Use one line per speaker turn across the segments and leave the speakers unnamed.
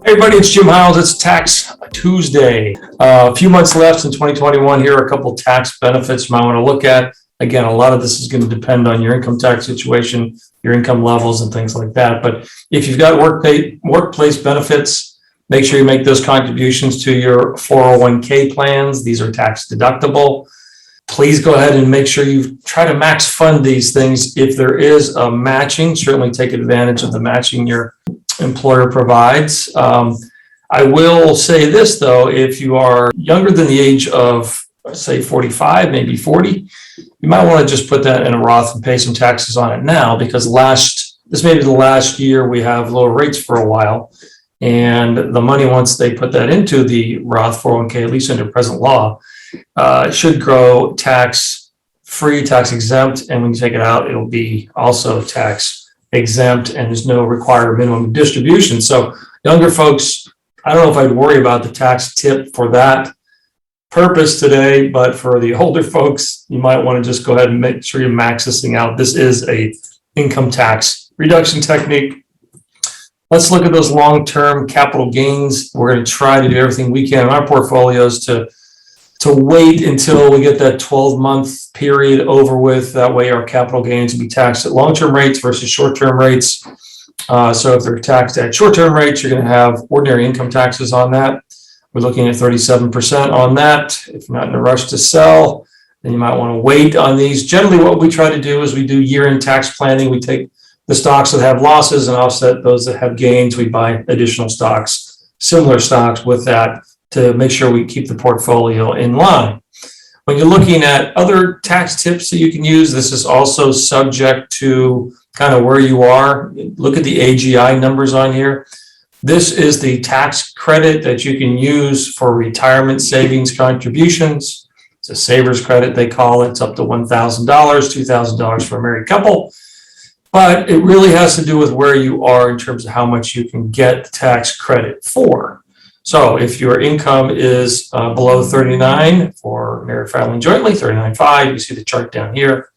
Hey everybody, it's Jim Hiles. It's Tax Tuesday. A few months left in 2021. Here are a couple tax benefits you might want to look at. Again, a lot of this is going to depend on your income tax situation, your income levels, and things like that. But if you've got workplace benefits, make sure you make those contributions to your 401k plans. These are tax deductible. Please go ahead and make sure you try to max fund these things. If there is a matching, certainly take advantage of the matching your employer provides. I will say this though, if you are younger than the age of, say, 45, maybe 40, you might want to just put that in a Roth and pay some taxes on it now, because this may be the last year we have lower rates for a while. And the money, once they put that into the Roth 401k, at least under present law, should grow tax free, tax exempt. And when you take it out, it'll be also tax exempt, and there's no required minimum distribution. So younger folks, I don't know if I'd worry about the tax tip for that purpose today, but for the older folks, you might want to just go ahead and make sure you max this thing out. This is a income tax reduction technique. Let's look at those long-term capital gains. We're going to try to do everything we can in our portfolios to wait until we get that 12-month period over with. That way our capital gains will be taxed at long-term rates versus short-term rates. So if they're taxed at short-term rates, you're going to have ordinary income taxes on that. We're looking at 37% on that. If you're not in a rush to sell, then you might want to wait on these. Generally, what we try to do is we do year-end tax planning. We take the stocks that have losses and offset those that have gains. We buy additional stocks, similar stocks with that, to make sure we keep the portfolio in line. When you're looking at other tax tips that you can use, this is also subject to kind of where you are. Look at the AGI numbers on here. This is the tax credit that you can use for retirement savings contributions. It's a saver's credit, they call it. It's up to $1,000, $2,000 for a married couple. But it really has to do with where you are in terms of how much you can get the tax credit for. So if your income is below 39 for married, filing jointly, 39.5, you see the chart down here,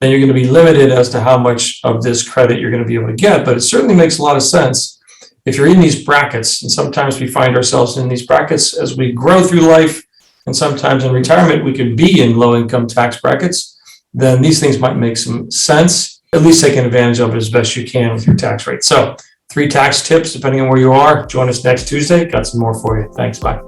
then you're going to be limited as to how much of this credit you're going to be able to get. But it certainly makes a lot of sense if you're in these brackets. And sometimes we find ourselves in these brackets as we grow through life. And sometimes in retirement, we can be in low income tax brackets. Then these things might make some sense, at least taking advantage of it as best you can with your tax rate. So 3 tax tips, depending on where you are. Join us next Tuesday. Got some more for you. Thanks. Bye.